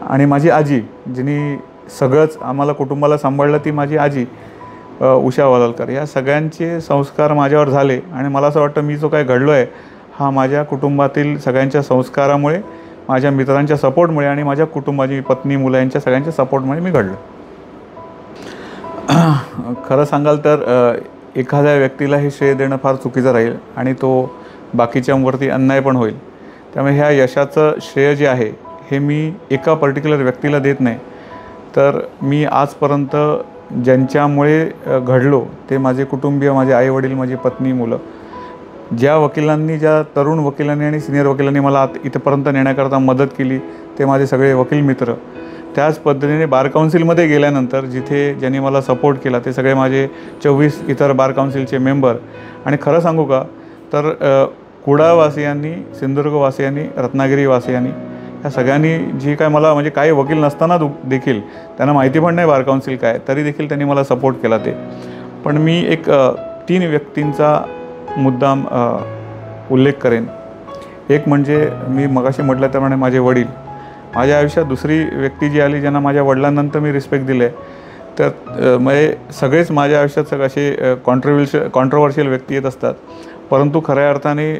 आणि माझी आजी जिनी सगळंच आम्हाला कुटुंबाला सांभाळलं ती माझी आजी. उषा वलालकर, या सगळ्यांचे संस्कार माझ्यावर झाले आणि मला असं वाटतं मी जो काय घडलो आहे हा माझ्या कुटुंबातील सगळ्यांच्या संस्कारामुळे, माझ्या मित्रांच्या सपोर्टमुळे आणि माझ्या कुटुंबाची पत्नी मुलं यांच्या सगळ्यांच्या सपोर्टमुळे मी घडलो. खरं सांगाल तर एखाद्या व्यक्तीला हे श्रेय देणं फार चुकीचं राहील आणि तो बाकीच्यांवरती अन्याय पण होईल. त्यामुळे ह्या यशाचं श्रेय जे आहे हे मी एका पर्टिक्युलर व्यक्तीला देत नाही, तर मी आजपर्यंत ज्यांच्यामुळे घडलो ते माझे कुटुंबीय, माझे आईवडील, माझी पत्नी, मुलं. ज्या वकिलांनी, ज्या तरुण वकिलांनी आणि सिनियर वकिलांनी मला इथपर्यंत नेण्याकरता मदत केली ते माझे सगळे वकील मित्र. त्याच पद्धतीने बार काउन्सिलमध्ये गेल्यानंतर जिथे ज्यांनी मला सपोर्ट केला ते सगळे माझे 24 इतर बार काउन्सिलचे मेंबर. आणि खरं सांगू का तर कुडाळवासियांनी, सिंधुदुर्गवासियांनी, रत्नागिरीवासियांनी या सगळ्यांनी जी काय मला, म्हणजे काही वकील नसताना देखील त्यांना माहिती पण नाही बार काउन्सिल काय, तरी देखील त्यांनी मला सपोर्ट केला ते. पण मी एक 3 व्यक्तींचा मुद्दाम उल्लेख करेन. एक म्हणजे मी मगाशी म्हटलं त्याप्रमाणे माझे वडील. माझ्या आयुष्यात दुसरी व्यक्ती जी आली ज्यांना माझ्या वडिलांनंतर मी रिस्पेक्ट दिले, तर म्हणजे सगळेच माझ्या आयुष्यात सगळे असे कॉन्ट्रोवर्शियल व्यक्ती येत असतात, परंतु खऱ्या अर्थाने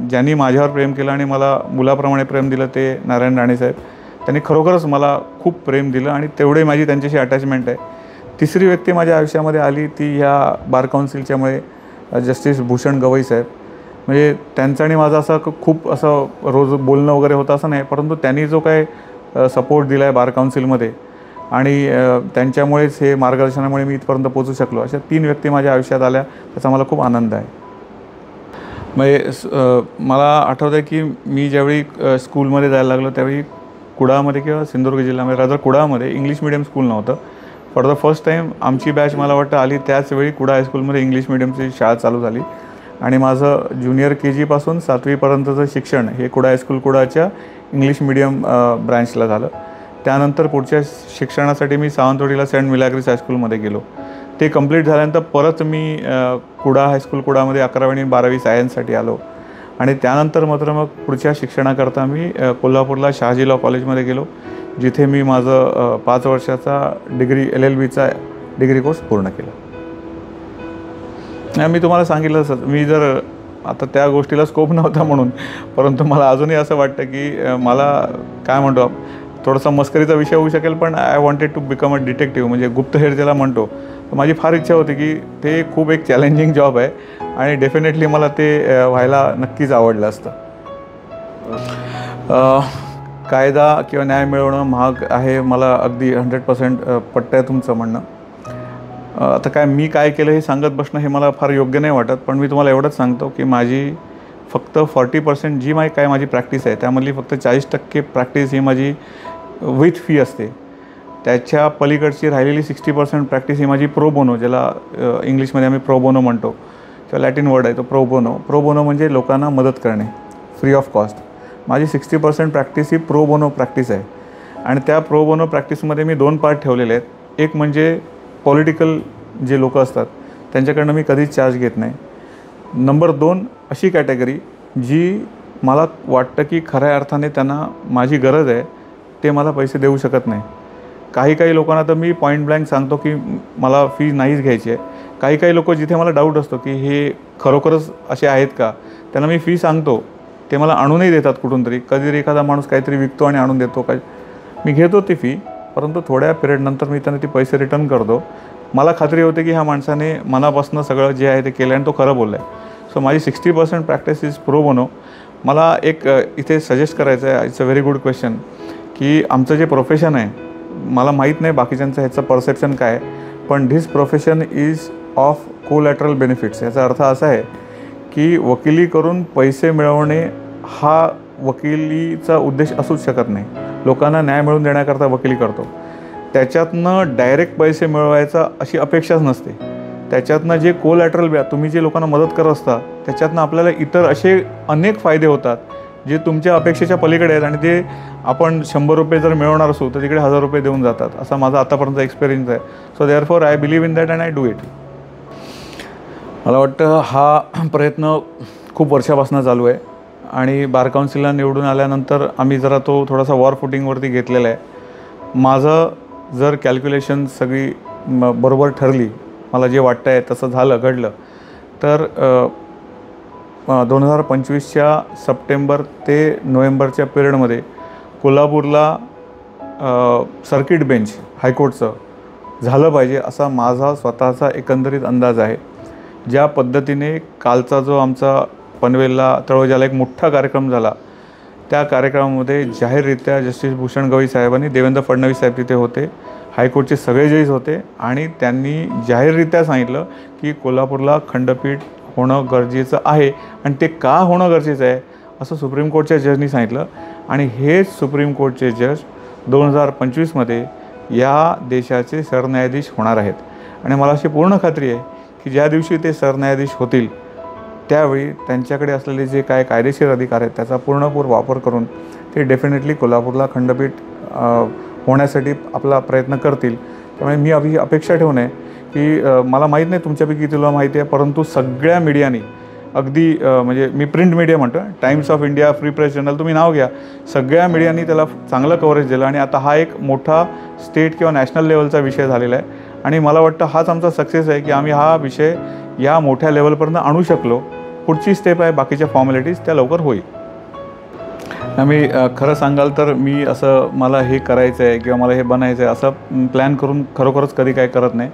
ज्यांनी माझ्यावर प्रेम केलं आणि मला मुलाप्रमाणे प्रेम दिलं ते नारायण राणे साहेब. त्यांनी खरोखरच मला खूप प्रेम दिलं आणि तेवढे माझी त्यांच्याशी अटॅचमेंट आहे. तिसरी व्यक्ती माझ्या आयुष्यामध्ये आली ती ह्या बार काउन्सिलच्यामुळे जस्टिस भूषण गवई साहेब. म्हणजे त्यांचं आणि माझं असं खूप असं रोज बोलणं वगैरे होतं असं नाही, परंतु त्यांनी जो काय सपोर्ट दिला आहे बार काउन्सिलमध्ये आणि त्यांच्यामुळेच हे मार्गदर्शनामुळे मी इथपर्यंत पोहोचू शकलो. अशा 3 व्यक्ती माझ्या आयुष्यात आल्या, त्याचा मला खूप आनंद आहे. म्हणजे मला आठवतं आहे की मी ज्यावेळी स्कूलमध्ये जायला लागलो त्यावेळी कुडाळमध्ये किंवा सिंधुदुर्ग जिल्ह्यामध्ये, रादर कुडाळमध्ये इंग्लिश मिडियम स्कूल नव्हतं. फॉर द फर्स्ट टाईम आमची बॅच मला वाटतं आली त्याचवेळी कुडाळ हायस्कूलमध्ये इंग्लिश मिडियमची शाळा चालू झाली आणि माझं ज्युनियर KG पासून 7वीपर्यंतचं शिक्षण हे कुडाळ हायस्कूल कुडाळच्या इंग्लिश मिडियम ब्रँचला झालं. त्यानंतर पुढच्या शिक्षणासाठी मी सावंतवाडीला सेंट मिलाग्रिस हायस्कूलमध्ये गेलो. ते कंप्लीट झाल्यानंतर परत मी कुडाळ हायस्कूल कुडाळमध्ये 11वी आणि 12वी सायन्ससाठी आलो आणि त्यानंतर मात्र मग पुढच्या शिक्षणाकरता मी कोल्हापूरला शहाजी लॉ कॉलेजमध्ये गेलो, जिथे मी माझं 5 वर्षाचा LLBचा डिग्री कोर्स पूर्ण केला. मी तुम्हाला सांगितलं मी जर आता त्या गोष्टीला स्कोप नव्हता म्हणून, परंतु मला अजूनही असं वाटतं की मला काय म्हणतो थोडासा मस्करीचा विषय होऊ शकेल, पण I wanted to become a detective, म्हणजे गुप्तहेर ज्याला म्हणतो. तर माझी फार इच्छा होती की ते खूप एक चॅलेंजिंग जॉब आहे आणि डेफिनेटली मला ते व्हायला नक्कीच आवडलं असतं. कायदा किंवा न्याय मिळवणं महाग आहे, मला अगदी 100% पटतं आहे तुमचं म्हणणं. आता काय मी काय केलं हे सांगत बसणं हे मला फार योग्य नाही वाटत, पण मी तुम्हाला एवढंच सांगतो की माझी फक्त 40% जी माझी प्रॅक्टिस आहे त्यामधली फक्त 40% प्रॅक्टिस ही माझी विथ फी असते. त्याच्या पलीकडची राहिलेली 60% प्रॅक्टिस ही माझी प्रो बोनो, ज्याला इंग्लिशमध्ये आम्ही प्रो बोनो म्हणतो किंवा लॅटिन वर्ड आहे तो प्रो बोनो. प्रो बोनो म्हणजे लोकांना मदत करणे फ्री ऑफ कॉस्ट. माझी 60% प्रॅक्टिस ही प्रो बोनो प्रॅक्टिस आहे आणि त्या प्रो बोनो प्रॅक्टिसमध्ये मी 2 पार्ट ठेवलेले आहेत. एक म्हणजे पॉलिटिकल जे लोक असतात त्यांच्याकडनं मी कधीच चार्ज घेत नाही. नंबर 2 अशी कॅटेगरी जी मला वाटतं की खऱ्या अर्थाने त्यांना माझी गरज आहे, ते मला पैसे देऊ शकत नाही. काही लोकांना तर मी पॉईंट ब्लँक सांगतो की मला फी नाहीच घ्यायची आहे. काही लोक जिथे मला डाऊट असतो की हे खरोखरच असे आहेत का, त्यांना मी फी सांगतो, ते मला आणूनही देतात कुठून तरी. कधीतरी एखादा माणूस काहीतरी विकतो आणि आणून देतो, मी घेतो ती फी, परंतु थोड्या पिरियडनंतर मी त्यांना ती पैसे रिटर्न करतो. मला खात्री होते की ह्या माणसाने मनापासून सगळं जे आहे ते केलं आणि तो खरं बोलला आहे. सो माझी 60% प्रॅक्टिस इज प्रो बोनो. मला एक इथे सजेस्ट करायचं आहे, it's a very good question, की आमचं जे प्रोफेशन आहे, मला माहीत नाही बाकीच्यांचं ह्याचं परसेप्शन काय आहे, पण this profession is of collateral benefits. याचा अर्थ असा आहे की वकिली करून पैसे मिळवणे हा वकिलीचा उद्देश असूच शकत नाही. लोकांना न्याय मिळवून देण्याकरता वकिली करतो, त्याच्यातनं डायरेक्ट पैसे मिळवायचा अशी अपेक्षाच नसते. त्याच्यातनं जे कोलॅटरल तुम्ही जे लोकांना मदत करत असता त्याच्यातनं आपल्याला इतर असे अनेक फायदे होतात जे तुमच्या अपेक्षेच्या पलीकडे आहेत आणि ते आपण 100 रुपये जर मिळवणार असू तर तिकडे 1000 रुपये देऊन जातात. असा माझा आतापर्यंत एक्सपिरियन्स आहे. So therefore I believe in that and I do it. मला वाटतं हा प्रयत्न खूप वर्षापासून चालू आहे आणि बार काउन्सिलला निवडून आल्यानंतर आम्ही जरा तो थोडासा वॉर फुटिंगवरती घेतलेला आहे. माझं जर कॅल्क्युलेशन सगळी बरोबर ठरली, मला जे वाटतं आहे तसं झालं घडलं तर 2025च्या सप्टेंबर ते नोव्हेंबरच्या पिरियडमध्ये कोल्हापूरला सर्किट बेंच हायकोर्टचं झालं पाहिजे असा माझा स्वतःचा एकंदरीत अंदाज आहे. ज्या पद्धतीने कालचा जो आमचा पनवेलला तळोजाला एक मोठा कार्यक्रम झाला, त्या कार्यक्रमामध्ये जाहीररित्या जस्टिस भूषण गवई साहेबांनी, देवेंद्र फडणवीस साहेब तिथे होते, हायकोर्टचे सगळे जज होते आणि त्यांनी जाहीररित्या सांगितलं की कोल्हापूरला खंडपीठ होणं गरजेचं आहे आणि ते का होणं गरजेचं आहे असं सुप्रीम कोर्टच्या जजनी सांगितलं. आणि हेच सुप्रीम कोर्टचे जज 2025मध्ये या देशाचे सरन्यायाधीश होणार आहेत. आणि मला अशी पूर्ण खात्री आहे की ज्या दिवशी ते सरन्यायाधीश होतील त्यावेळी त्यांच्याकडे असलेले जे काय कायदेशीर अधिकार आहेत त्याचा पूर्णपूर वापर करून ते डेफिनेटली कोल्हापूरला खंडपीठ होण्यासाठी आपला प्रयत्न करतील. त्यामुळे मी अपेक्षा ठेवून आहे की मला माहीत नाही तुमच्यापैकी तुला माहिती आहे, परंतु सगळ्या मीडियानी अगदी म्हणजे मी प्रिंट मीडिया म्हणतो, times of India, free press journal, तुम्ही नाव घ्या, सगळ्या मीडियानी त्याला चांगलं कव्हरेज दिलं आणि आता हा एक मोठा स्टेट किंवा नॅशनल लेवलचा विषय झालेला आहे. आणि मला वाटतं हाच आमचा सक्सेस आहे की आम्ही हा विषय या मोठ्या लेवलपर्यंत आणू शकलो. पुढची स्टेप आहे बाकीच्या फॉर्मॅलिटीज त्या लवकर होईल. आम्ही खरं सांगाल तर मी असं मला हे करायचं आहे किंवा मला हे बनायचं आहे असं प्लॅन करून खरोखरच कधी काय करत नाही.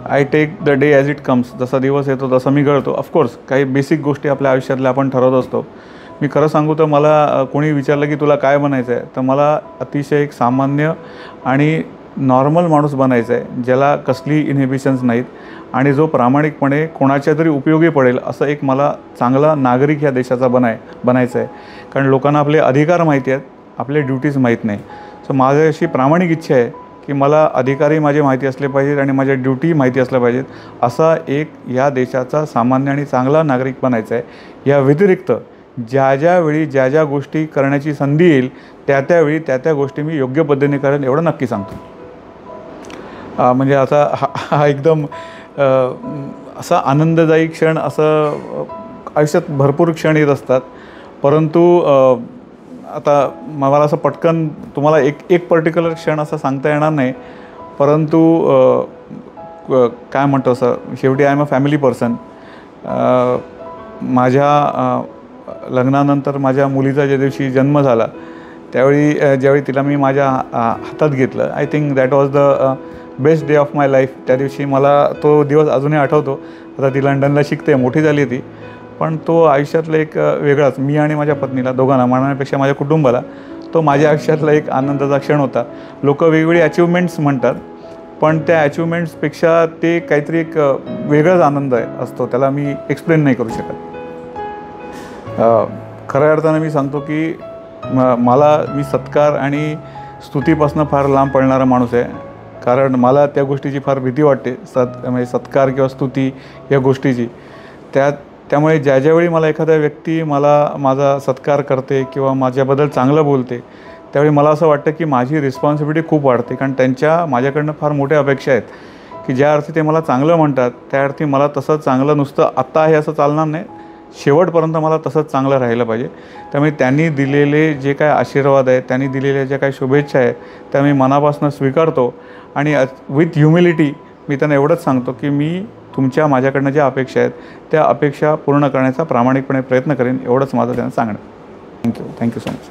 I take the day as it comes. जसा दिवस येतो तसं मी घडतो. ऑफकोर्स काही बेसिक गोष्टी आपल्या आयुष्यातल्या आपण ठरवत असतो. मी खरं सांगू तर मला कोणी विचारलं की तुला काय बनायचं आहे, तर मला अतिशय एक सामान्य आणि नॉर्मल माणूस बनायचा आहे, ज्याला कसली इनहिबिशन्स नाहीत आणि जो प्रामाणिकपणे कोणाच्या तरी उपयोगी पडेल असं एक मला चांगला नागरिक ह्या देशाचा बनायचं आहे. कारण लोकांना आपले अधिकार माहिती आहेत, आपले ड्युटीज माहीत नाही. सो माझी अशी प्रामाणिक इच्छा आहे की मला अधिकारही माझे माहिती असले पाहिजेत आणि माझ्या ड्युटी माहिती असल्या पाहिजेत. असा एक या देशाचा सामान्य आणि चांगला नागरिक बनायचा आहे. या व्यतिरिक्त ज्या वेळी ज्या गोष्टी करण्याची संधी येईल त्यावेळी त्या गोष्टी मी योग्य पद्धतीने करेन एवढं नक्की सांगतो. म्हणजे आता हा एकदम असा आनंददायी क्षण, असं आयुष्यात भरपूर क्षण येत असतात, परंतु आता मला असं पटकन तुम्हाला एक पर्टिक्युलर क्षण असं सांगता येणार नाही. परंतु काय म्हणतो असं, शेवटी I am a family person. माझ्या लग्नानंतर माझ्या मुलीचा ज्या दिवशी जन्म झाला ज्यावेळी तिला मी माझ्या हातात घेतलं, I think that was the best day of my life. त्या दिवशी मला तो दिवस अजूनही आठवतो. आता ती लंडनला शिकते, मोठी झाली ती, पण तो आयुष्यातला एक वेगळाच, मी आणि माझ्या पत्नीला दोघांना म्हणण्यापेक्षा माझ्या कुटुंबाला तो माझ्या आयुष्यातला एक आनंदाचा क्षण होता. लोक वेगवेगळी अचिव्हमेंट्स म्हणतात, पण त्या अचिव्हमेंट्सपेक्षा ते काहीतरी एक वेगळाच आनंद असतो, त्याला मी एक्सप्लेन नाही करू शकत. खऱ्या अर्थानं मी सांगतो की मी सत्कार आणि स्तुतीपासून फार लांब पळणारा माणूस आहे. कारण मला त्या गोष्टीची फार भीती वाटते, म्हणजे सत्कार किंवा स्तुती या गोष्टीची. त्यामुळे ज्यावेळी मला एखाद्या व्यक्ती माझा सत्कार करते किंवा माझ्याबद्दल चांगलं बोलते, त्यावेळी मला असं वाटतं की माझी रिस्पॉन्सिबिलिटी खूप वाढते. कारण त्यांच्या माझ्याकडनं फार मोठ्या अपेक्षा आहेत की ज्या अर्थी ते मला चांगलं म्हणतात त्या अर्थी मला तसं चांगलं नुसतं आत्ता आहे असं चालणार नाही, शेवटपर्यंत मला तसंच चांगलं राहिलं पाहिजे. त्यामुळे त्यांनी दिलेले जे काय आशीर्वाद आहेत, त्यांनी दिलेल्या ज्या काही शुभेच्छा आहेत त्या मी मनापासून स्वीकारतो. आणि विथ ह्युमिलिटी मी त्यांना एवढंच सांगतो की मी माझ्याकडनं ज्या अपेक्षा आहेत त्या अपेक्षा पूर्ण करण्याचा प्रामाणिकपणे प्रयत्न करेन, एवढंच माझं त्यांना सांगणं. Thank you so much.